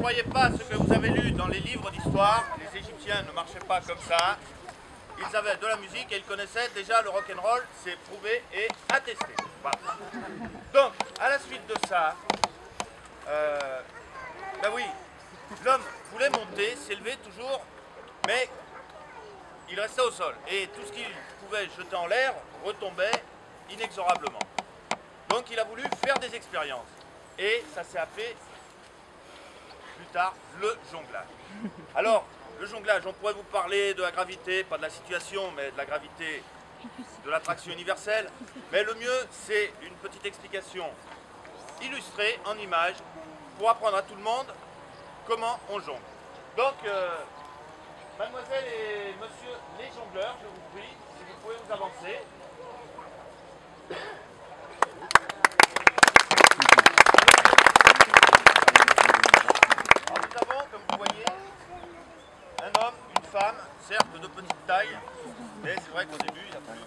croyez pas ce que vous avez lu dans les livres d'histoire, les Égyptiens ne marchaient pas comme ça. Ils avaient de la musique et ils connaissaient déjà le rock'n'roll, c'est prouvé et attesté. Voilà. Donc, à la suite de ça, ben oui, l'homme voulait monter, s'élever toujours, mais il restait au sol. Et tout ce qu'il pouvait jeter en l'air retombait inexorablement. Donc il a voulu faire des expériences. Et ça s'est appelé plus tard le jonglage. Alors, le jonglage, on pourrait vous parler de la gravité, pas de la situation, mais de la gravité de l'attraction universelle. Mais le mieux, c'est une petite explication illustrée en images pour apprendre à tout le monde comment on jongle. Donc, mademoiselle et monsieur les jongleurs, je vous prie, si vous pouvez vous avancer. Alors, nous avons, comme vous voyez, un homme, une femme, certes de petite taille, mais c'est vrai qu'au début, il n'y a plus de...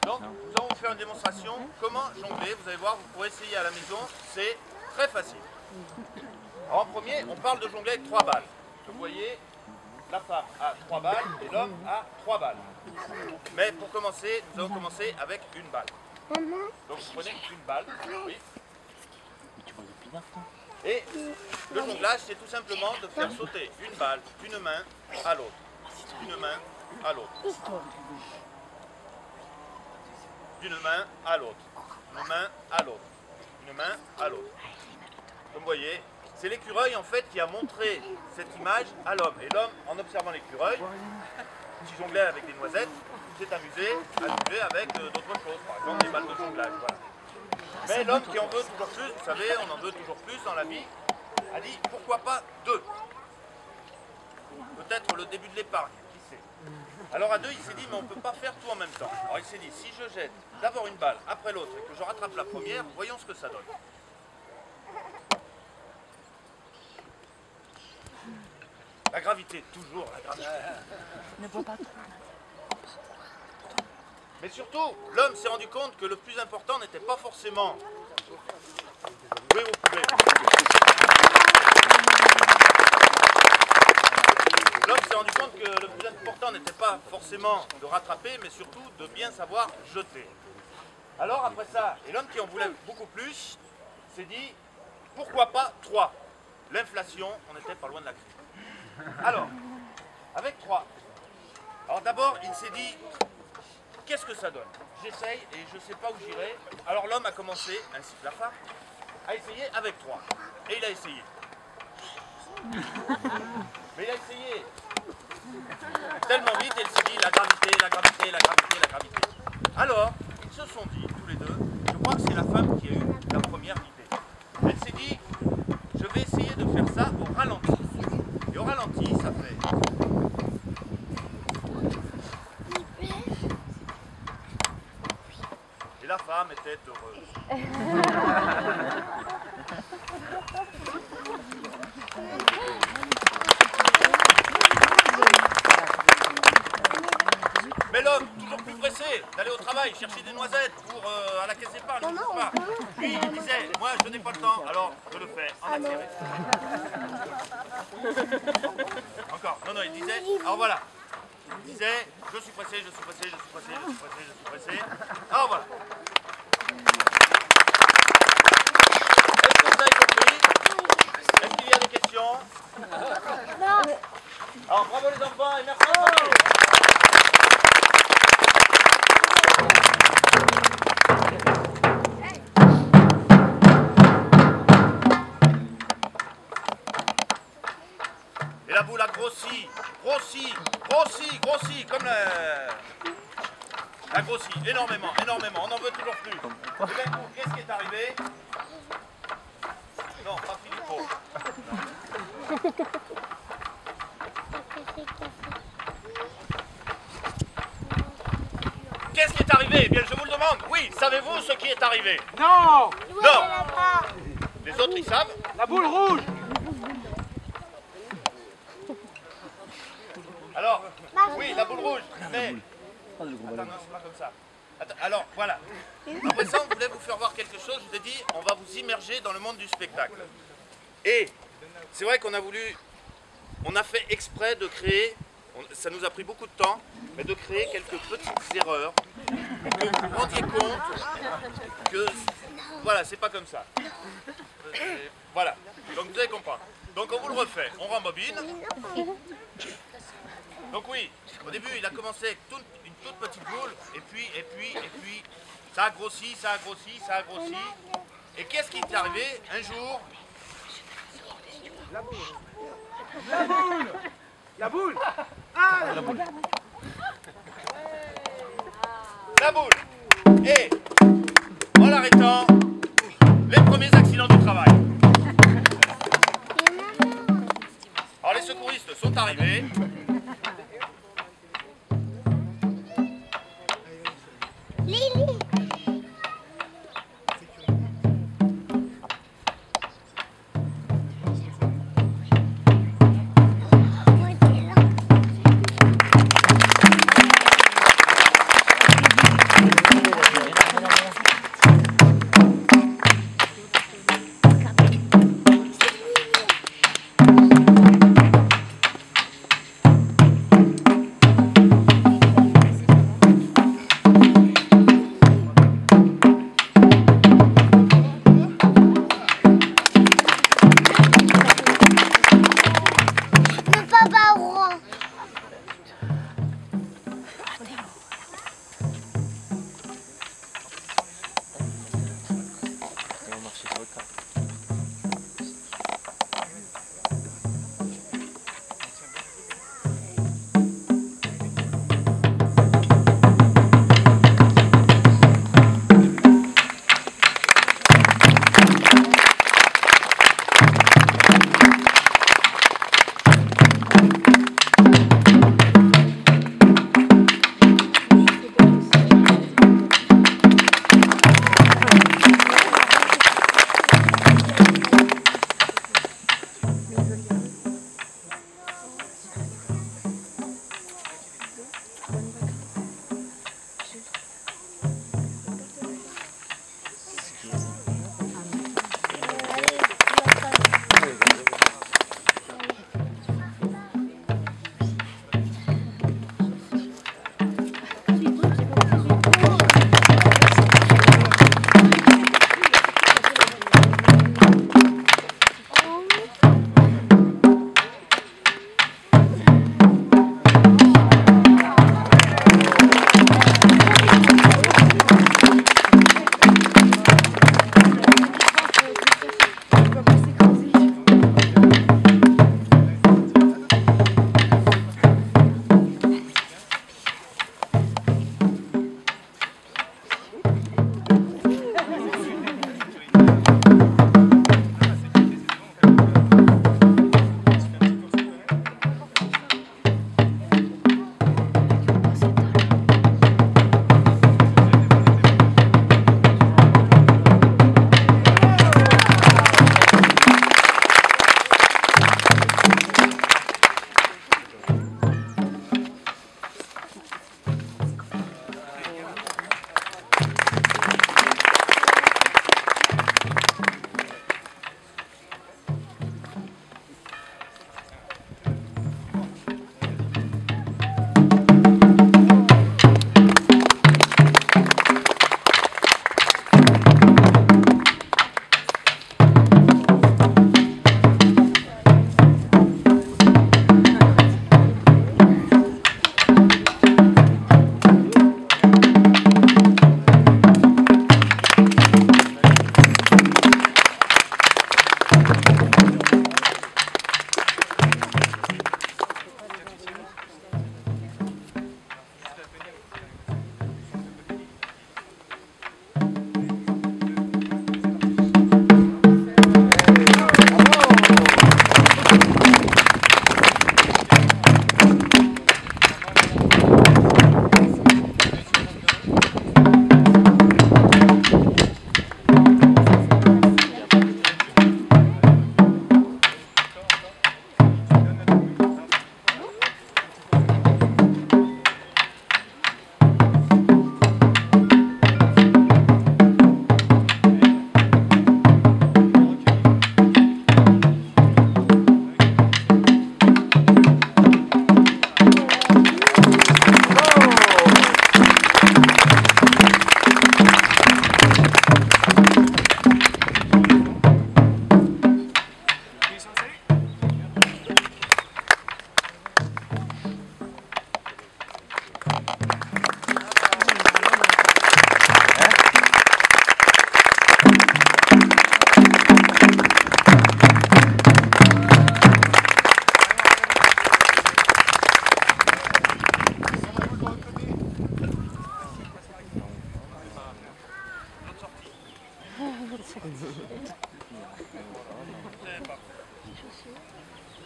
Donc, nous allons vous faire une démonstration comment jongler. Vous allez voir, vous pourrez essayer à la maison, c'est très facile. Alors, en premier, on parle de jongler avec 3 balles. Comme vous voyez, la femme a 3 balles et l'homme a 3 balles. Mais pour commencer, nous allons commencer avec une balle. Donc vous prenez une balle, oui. Et le jonglage, c'est tout simplement de faire sauter une balle d'une main à l'autre. D'une main à l'autre. D'une main à l'autre. Une main à l'autre. Une main à l'autre. Comme vous voyez, c'est l'écureuil en fait qui a montré cette image à l'homme. Et l'homme, en observant l'écureuil, qui jonglait avec des noisettes, s'est amusé à jongler avec d'autres choses, par exemple des balles de jonglage. Voilà. Mais l'homme qui en veut toujours plus, vous savez, on en veut toujours plus dans la vie, a dit pourquoi pas 2. Peut-être le début de l'épargne, qui sait. Alors à 2, il s'est dit mais on ne peut pas faire tout en même temps. Alors il s'est dit si je jette d'abord une balle après l'autre et que je rattrape la première, voyons ce que ça donne. La gravité, toujours la gravité. Ne bois pas trop. Mais surtout, l'homme s'est rendu compte que le plus important n'était pas forcément... Oui, vous pouvez. L'homme s'est rendu compte que le plus important n'était pas forcément de rattraper, mais surtout de bien savoir jeter. Alors après ça, et l'homme qui en voulait beaucoup plus, s'est dit, pourquoi pas 3? L'inflation, on n'était pas loin de la crise. Alors, avec 3. Alors d'abord, il s'est dit, qu'est-ce que ça donne? J'essaye et je ne sais pas où j'irai. Alors l'homme a commencé, ainsi que la femme, à essayer avec 3. Et il a essayé. Mais il a essayé tellement vite et il s'est dit, la gravité, la gravité, la gravité, la gravité. Alors, ils se sont dit, tous les deux, je crois que c'est la femme qui a eu la première idée. Elle s'est dit, je vais essayer de faire ça au ralenti. Et au ralenti, ça fait... Et la femme était heureuse. Mais l'homme, toujours plus pressé d'aller au travail, chercher des noisettes pour à la caisse d'épargne, ne bouge pas. Lui, il disait, moi je n'ai pas le temps, alors je le fais en accéléré. Encore, non, il disait, alors voilà. Il disait, je suis pressé, je suis pressé, je suis pressé, je suis pressé, je suis pressé. Alors voilà. Est-ce que vous avez compris? Est-ce qu'il y a des questions? Non. Alors bravo les enfants et merci de venir. Et la boule a grossi, grossi, grossi, grossi, comme la grossi, énormément, énormément, on en veut toujours plus. Et d'un coup, qu'est-ce qui est arrivé? Non, pas Philippot. Qu'est-ce qui est arrivé? Eh bien, je vous le demande. Oui, savez-vous ce qui est arrivé? Non! Non. Les autres, ils savent? La boule rouge! Alors, oui, la boule rouge, mais... Attends, non, c'est pas comme ça. Attends, alors, voilà. Après ça, on voulait vous faire voir quelque chose. Je vous ai dit, on va vous immerger dans le monde du spectacle. Et c'est vrai qu'on a voulu, on a fait exprès de créer, ça nous a pris beaucoup de temps, mais de créer quelques petites erreurs pour que vous vous rendiez compte que, voilà, c'est pas comme ça. Voilà, donc vous allez comprendre. Donc on vous le refait, on rembobine. Donc oui, au début il a commencé avec une toute petite boule, et puis, ça a grossi, ça a grossi, ça a grossi. Et qu'est-ce qui est arrivé un jour? La boule. La boule. La boule. Ah, la boule. La boule. Et en l'arrêtant, les premiers accidents du travail. Alors les secouristes sont arrivés. Lily.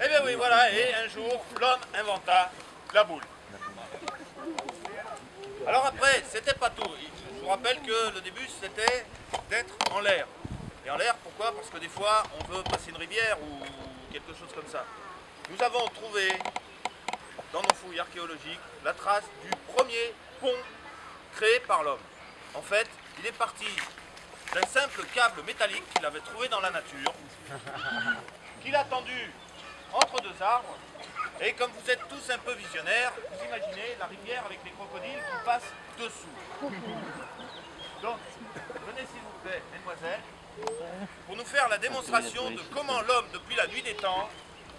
Eh bien oui, voilà, et un jour, l'homme inventa la boule. Alors après, c'était pas tout. Je vous rappelle que le début, c'était d'être en l'air. Et en l'air, pourquoi? Parce que des fois, on veut passer une rivière ou quelque chose comme ça. Nous avons trouvé, dans nos fouilles archéologiques, la trace du premier pont créé par l'homme. En fait, il est parti d'un simple câble métallique qu'il avait trouvé dans la nature, qu'il a tendu entre deux arbres, et comme vous êtes tous un peu visionnaires, vous imaginez la rivière avec les crocodiles qui passent dessous. Donc, venez s'il vous plaît, mesdemoiselles, pour nous faire la démonstration de comment l'homme, depuis la nuit des temps,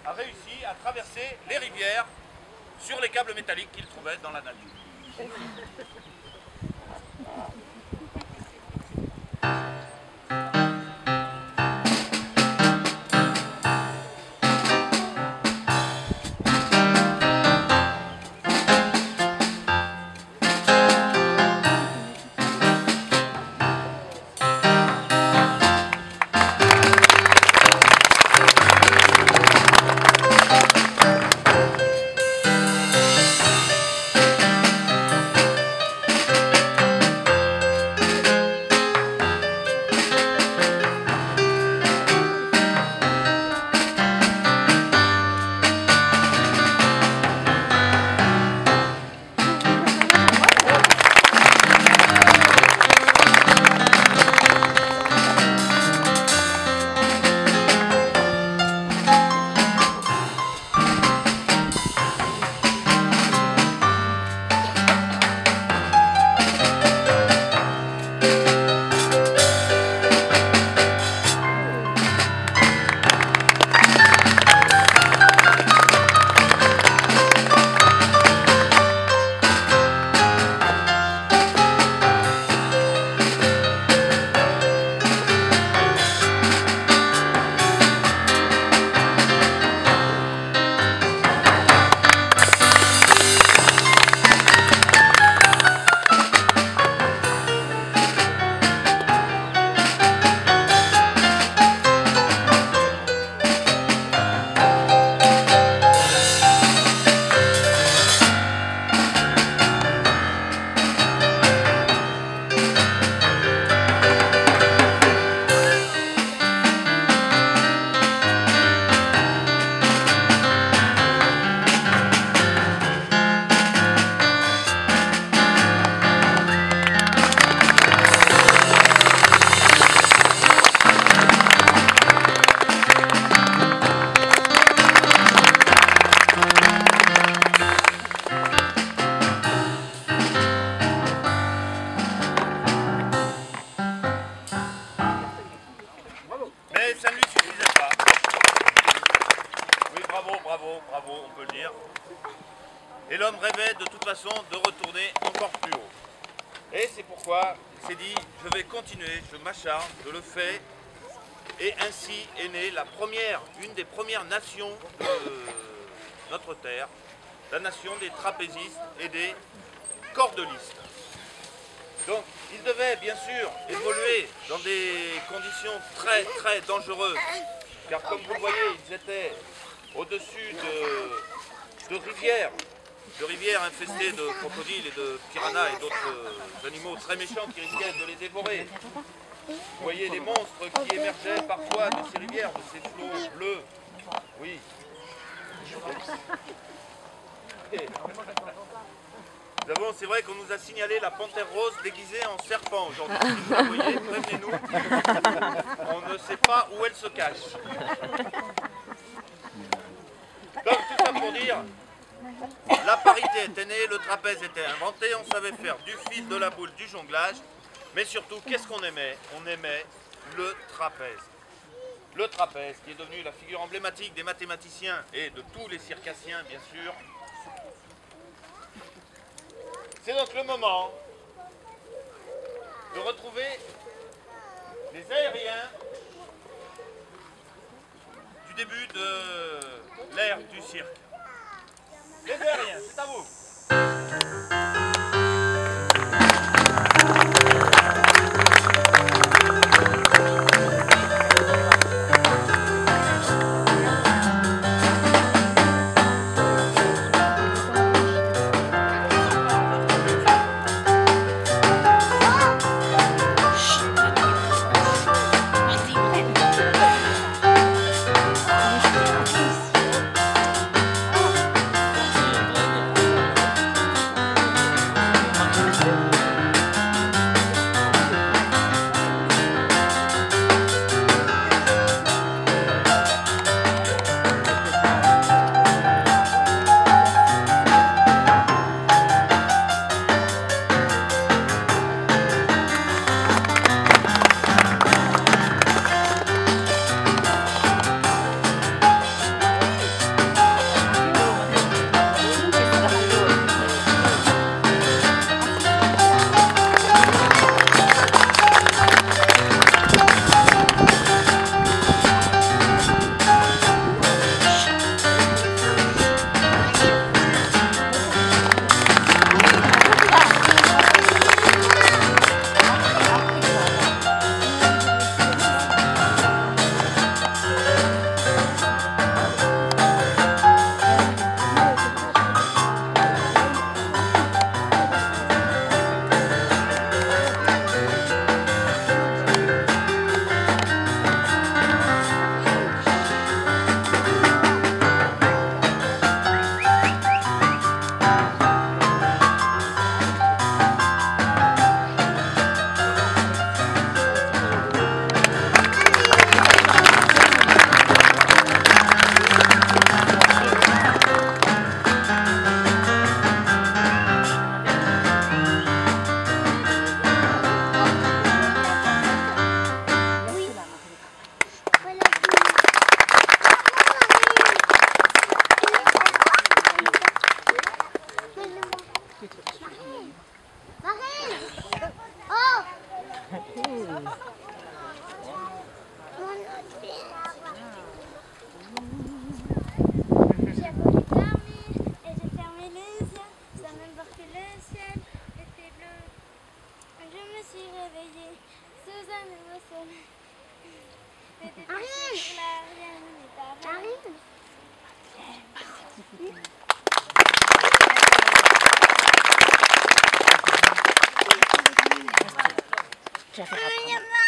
a réussi à traverser les rivières sur les câbles métalliques qu'il trouvait dans la nature. Mais ça ne lui suffisait pas. Oui, bravo, bravo, bravo, on peut le dire. Et l'homme rêvait de toute façon de retourner encore plus haut. Et c'est pourquoi il s'est dit, je vais continuer, je m'acharne, je le fais. Et ainsi est née une des premières nations de notre terre, la nation des trapézistes et des cordelistes. Donc, ils devaient bien sûr évoluer dans des conditions très très dangereuses, car comme vous le voyez, ils étaient au-dessus de rivières infestées de crocodiles et de piranhas et d'autres animaux très méchants qui risquaient de les dévorer. Vous voyez les monstres qui émergeaient parfois de ces rivières, de ces flots bleus. Oui. C'est vrai qu'on nous a signalé la panthère rose déguisée en serpent aujourd'hui. Si vous la voyez, prévenez-nous. On ne sait pas où elle se cache. Donc tout ça pour dire, la parité était née, le trapèze était inventé, on savait faire du fil, de la boule, du jonglage. Mais surtout, qu'est-ce qu'on aimait? On aimait le trapèze. Le trapèze qui est devenu la figure emblématique des mathématiciens et de tous les circassiens, bien sûr. C'est donc le moment de retrouver les aériens du début de l'ère du cirque. Les aériens, c'est à vous. Je vais faire après.